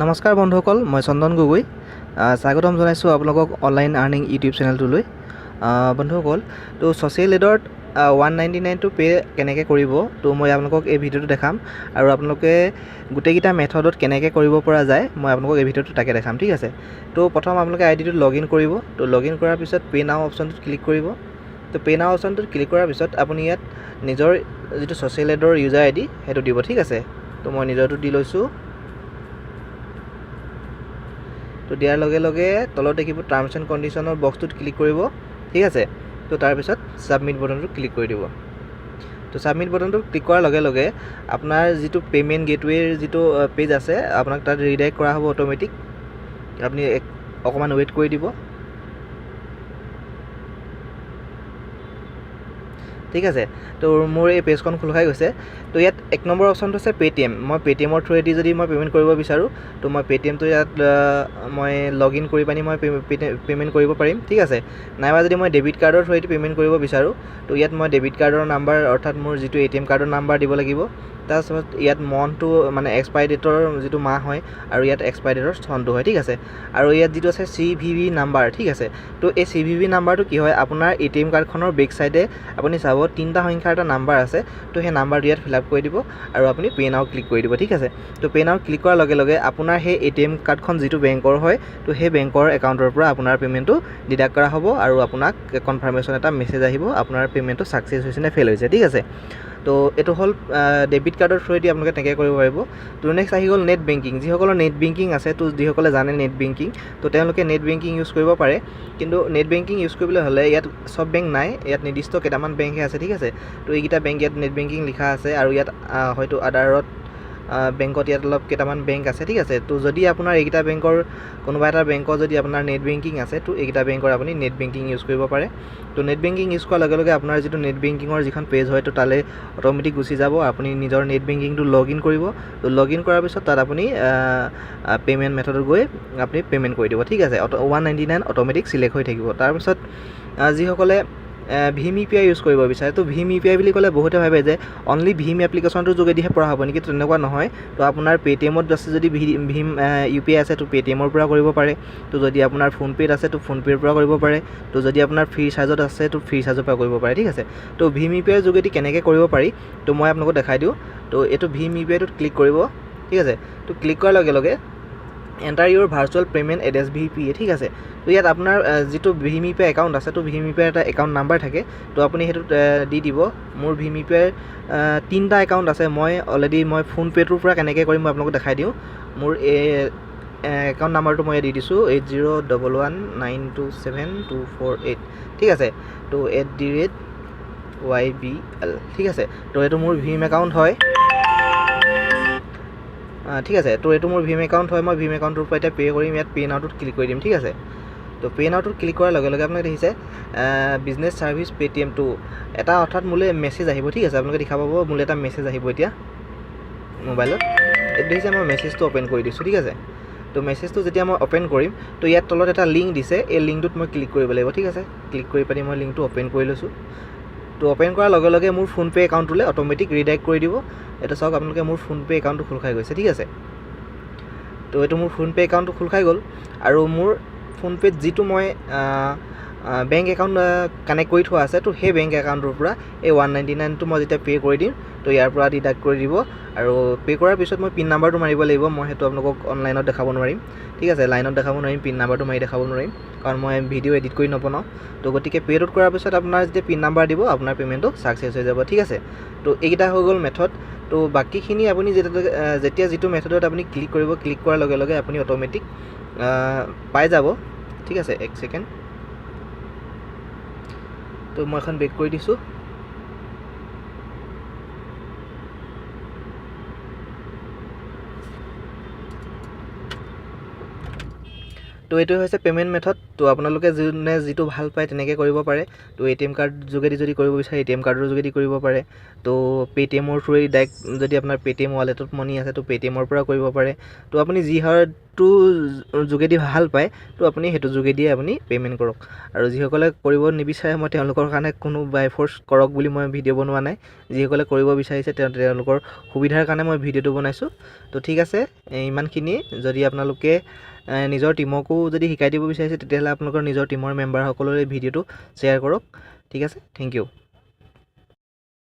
নমস্কাৰ বন্ধুসকল, মই চন্দন গগৈ স্বাগতম জনাইছোঁ আপোনালোকক অনলাইন আৰ্নিং ইউটিউব চেনেলটোলৈ। বন্ধুসকল, তো ছ'চিয়েল এডত 199টো পে' কেনেকৈ কৰিব তো মই আপোনালোকক এই ভিডিঅ'টো দেখাম, আৰু আপোনালোকে গোটেইকেইটা মেথডত কেনেকৈ কৰিব পৰা যায় মই আপোনালোকক এই ভিডিঅ'টো তাকে দেখাম। ঠিক আছে, তো প্ৰথম আপোনালোকে আইডিটোত লগ ইন কৰিব। তো লগ ইন কৰাৰ পিছত পে' নাও অপশ্যনটোত ক্লিক কৰিব। তো পে' নাও অপশ্যনটোত ক্লিক কৰাৰ পিছত আপুনি ইয়াত নিজৰ যিটো ছ'চিয়েল এডৰ ইউজাৰ আই ডি সেইটো দিব। ঠিক আছে, তো মই নিজৰটো দি লৈছোঁ। তো দিয়াৰ লগে লগে তলত দেখিব টাৰ্মছ এণ্ড কণ্ডিশ্যনৰ বক্সটোত ক্লিক কৰিব। ঠিক আছে, তো তাৰপিছত ছাবমিট বটনটোত ক্লিক কৰি দিব। তো ছাবমিট বটনটোত ক্লিক কৰাৰ লগে লগে আপোনাৰ যিটো পে'মেণ্ট গেটৱেৰ যিটো পেজ আছে আপোনাক তাত ৰিডাইৰেক্ট কৰা হ'ব অট'মেটিক। আপুনি অকণমান ৱেইট কৰি দিব। ঠিক আছে, তো মোৰ এই পেজখন খোল খাই গৈছে। তো ইয়াত 1 নম্বৰ অপশ্যনটো আছে পে'টিএম। মই পে'টিএমৰ থ্ৰুৱেদি যদি মই পে'মেণ্ট কৰিব বিচাৰোঁ তো মই পে'টিএমটো ইয়াত মই লগ ইন কৰি পানি মই পে'মেণ্ট কৰিব পাৰিম। ঠিক আছে, নাইবা যদি মই ডেবিট কাৰ্ডৰ থ্ৰুৱেদি পে'মেণ্ট কৰিব বিচাৰোঁ তো ইয়াত মই ডেবিট কাৰ্ডৰ নাম্বাৰ অৰ্থাৎ মোৰ যিটো ATM কাৰ্ডৰ নাম্বাৰ দিব লাগিব। তাৰপিছত ইয়াত মন্থটো মানে এক্সপায়াৰি ডেটৰ যিটো মাহ হয় আৰু ইয়াত এক্সপায়াৰি ডেটৰ চনটো হয়। ঠিক আছে, আৰু ইয়াত যিটো আছে CVV নাম্বাৰ। ঠিক আছে, তো এই CVV নাম্বাৰটো কি হয়, আপোনাৰ ATM কাৰ্ডখনৰ বেক চাইডে আপুনি চাব 3টা সংখ্যাৰ এটা নাম্বাৰ আছে। তো সেই নাম্বাৰটো ইয়াত ফিল আপ কৰি দিব আৰু আপুনি পে' নাও ক্লিক কৰি দিব। ঠিক আছে, তো পে' নাও ক্লিক কৰাৰ লগে লগে আপোনাৰ সেই ATM কাৰ্ডখন যিটো বেংকৰ হয় তো সেই বেংকৰ একাউণ্টৰ পৰা আপোনাৰ পে'মেণ্টটো ডিডাক্ট কৰা হ'ব আৰু আপোনাক কনফাৰ্মেশ্যন এটা মেছেজ আহিব আপোনাৰ পে'মেণ্টটো ছাকচেছ হৈছে নে ফেইল হৈছে। ঠিক আছে, তো এইটো হ'ল ডেবিট কাৰ্ডৰ থ্ৰুৱেদি আপোনালোকে তেনেকৈ কৰিব পাৰিব। তো নেক্সট আহি গ'ল নেট বেংকিং। যিসকলৰ নেট বেংকিং আছে তো যিসকলে জানে নেট বেংকিং তো তেওঁলোকে নেট বেংকিং ইউজ কৰিব পাৰে। কিন্তু নেট বেংকিং ইউজ কৰিবলৈ হ'লে ইয়াত চব বেংক নাই, ইয়াত নিৰ্দিষ্ট কেইটামান বেংকহে আছে। ঠিক আছে, তো এইকেইটা বেংক ইয়াত নেট বেংকিং লিখা আছে আৰু ইয়াত হয়তো আদাৰত বেংকত ইয়াত অলপ কেইটামান বেংক আছে। ঠিক আছে, তো যদি আপোনাৰ এইকেইটা বেংকৰ কোনোবা এটা বেংকৰ যদি আপোনাৰ নেট বেংকিং আছে তো এইকেইটা বেংকৰ আপুনি নেট বেংকিং ইউজ কৰিব পাৰে। তো নেট বেংকিং ইউজ কৰাৰ লগে লগে আপোনাৰ যিটো নেট বেংকিঙৰ যিখন পেজ হয় তো তালৈ অট'মেটিক গুচি যাব। আপুনি নিজৰ নেট বেংকিংটো লগ ইন কৰিব। তো লগ ইন কৰাৰ পিছত তাত আপুনি পে'মেণ্ট মেথডত গৈ আপুনি পে'মেণ্ট কৰি দিব। ঠিক আছে, 199 অট'মেটিক চিলেক্ট হৈ থাকিব। তাৰপিছত যিসকলে ভীম UPI ইউজ কৰিব বিচাৰে তো ভীম UPI বুলি ক'লে বহুতে ভাবে যে অনলি ভীম এপ্লিকেশ্যনটোৰ যোগেদিহে পৰা হ'ব নেকি, তেনেকুৱা নহয়। তো আপোনাৰ পে'টিএমত আছে যদি ভীম UPI আছে তো পে'টিএমৰ পৰা কৰিব পাৰে। তো যদি আপোনাৰ ফোনপে'ত আছে তো ফোনপে'ৰ পৰা কৰিব পাৰে। তো যদি আপোনাৰ ফ্ৰী চাৰ্জত আছে তো ফ্ৰী চাৰ্জৰ পৰা কৰিব পাৰে। ঠিক আছে, তো ভীম UPIৰ যোগেদি কেনেকৈ কৰিব পাৰি তো মই আপোনালোকক দেখাই দিওঁ। তো এইটো ভীম UPIটোত ক্লিক কৰিব। ঠিক আছে, তো ক্লিক কৰাৰ লগে লগে এণ্টাৰ ইউৰ ভাৰ্চুৱেল পে'মেণ্ট এড্ৰেছ VPA। ঠিক আছে, তো ইয়াত আপোনাৰ যিটো ভীম UPI একাউণ্ট আছে তো ভীম UPI এটা একাউণ্ট নাম্বাৰ থাকে। তো আপুনি সেইটোত দি দিব। মোৰ ভীম UPIৰ 3টা একাউণ্ট আছে। মই অলৰেডি ফোনপে'টোৰ পৰা কেনেকৈ কৰিম মই আপোনালোকক দেখাই দিওঁ। মোৰ এই একাউণ্ট নাম্বাৰটো মই দি দিছোঁ 8011927248। ঠিক আছে, তো @YBL। ঠিক আছে, তো এইটো মোৰ ভীম একাউণ্ট হয়। ঠিক আছে, তো এইটো মোৰ ভীম একাউণ্ট হয়। মই ভীম একাউণ্টৰ পৰা এতিয়া পে' কৰিম। ইয়াত পে' নাওটোত ক্লিক কৰি দিম। ঠিক আছে, তো পে' নাওটোত ক্লিক কৰাৰ লগে লগে আপোনালোকে দেখিছে বিজনেছ ছাৰ্ভিচ পে'টিএম2 এটা অৰ্থাৎ মোলৈ মেছেজ আহিব। ঠিক আছে, আপোনালোকে দেখা পাব মোলৈ এটা মেছেজ আহিব এতিয়া মোবাইলত। এইটো দেখিছে, মই মেছেজটো অ'পেন কৰি দিছোঁ। ঠিক আছে, তো মেছেজটো যেতিয়া মই অ'পেন কৰিম তো ইয়াত তলত এটা লিংক দিছে, এই লিংকটোত মই ক্লিক কৰিব লাগিব। ঠিক আছে, ক্লিক কৰি পানি মই লিংকটো অ'পেন কৰি লৈছোঁ। তো অ'পেন কৰাৰ লগে লগে মোৰ ফোনপে' একাউণ্টটোলৈ অট'মেটিক ৰিডাইৰেক্ট কৰি দিব। এইটো চাওক আপোনালোকে মোৰ ফোনপে' একাউণ্টটো খোল খাই গৈছে। ঠিক আছে, তো এইটো মোৰ ফোনপে' একাউণ্টটো খোল খাই গ'ল আৰু মোৰ ফোনপে'ত যিটো মই বেংক একাউণ্ট কানেক্ট কৰি থোৱা আছে তো সেই বেংক একাউণ্টৰ পৰা এই 199টো মই যেতিয়া পে' কৰি দিম তো ইয়াৰ পৰা ডিডাক্ট কৰি দিব। আৰু পে' কৰাৰ পিছত মই পিন নাম্বাৰটো মাৰিব লাগিব। মই সেইটো আপোনালোকক অনলাইনত দেখাব নোৱাৰিম। ঠিক আছে, লাইনত দেখাব নোৱাৰিম, পিন নাম্বাৰটো মাৰি দেখাব নোৱাৰিম কাৰণ মই ভিডিঅ' এডিট কৰি নবনাওঁ। তো গতিকে পে'টোত কৰাৰ পিছত আপোনাৰ যেতিয়া পিন নাম্বাৰ দিব আপোনাৰ পে'মেণ্টটো ছাকচেছ হৈ যাব। ঠিক আছে, তো এইকেইটা হৈ গ'ল মেথড। তো বাকীখিনি আপুনি যেতিয়া যিটো মেথডত আপুনি ক্লিক কৰিব, ক্লিক কৰাৰ লগে লগে আপুনি অট'মেটিক পাই যাব। ঠিক আছে, 1 ছেকেণ্ড। তো মই এখন বেক কৰি দিছোঁ। তো এইটো হৈছে পে'মেণ্ট মেথড। তো আপোনালোকে যোনে যিটো ভাল পায় তেনেকৈ কৰিব পাৰে। তো ATM কাৰ্ড যোগেদি যদি কৰিব বিচাৰে ATM কাৰ্ডৰ যোগেদি কৰিব পাৰে। তো পে'টিএমৰ থ্ৰুৱেদি ডাইৰেক্ট যদি আপোনাৰ পে'টিএম ৱালেটত মানি আছে তো পে'টিএমৰ পৰা কৰিব পাৰে। তো আপুনি যি হাৰত কোডটো যোগেদি ভাল পায় তো আপুনি সেইটো যোগেদিয়ে আপুনি পে'মেণ্ট কৰক আৰু যিসকলে কৰিব নিবিচাৰে মই তেওঁলোকৰ কাৰণে কোনো বাই ফ'ৰ্চ কৰক বুলি মই ভিডিঅ' বনোৱা নাই যিসকলে কৰিব বিচাৰিছে তেওঁলোকৰ সুবিধাৰ কাৰণে মই ভিডিঅ'টো বনাইছোঁ তো ঠিক আছে ইমানখিনি যদি আপোনালোকে নিজৰ টীমকো যদি শিকাই দিব বিচাৰিছে তেতিয়াহ'লে আপোনালোকৰ নিজৰ টীমৰ মেম্বাৰসকললৈ ভিডিঅ'টো শ্বেয়াৰ কৰক ঠিক আছে থেংক ইউ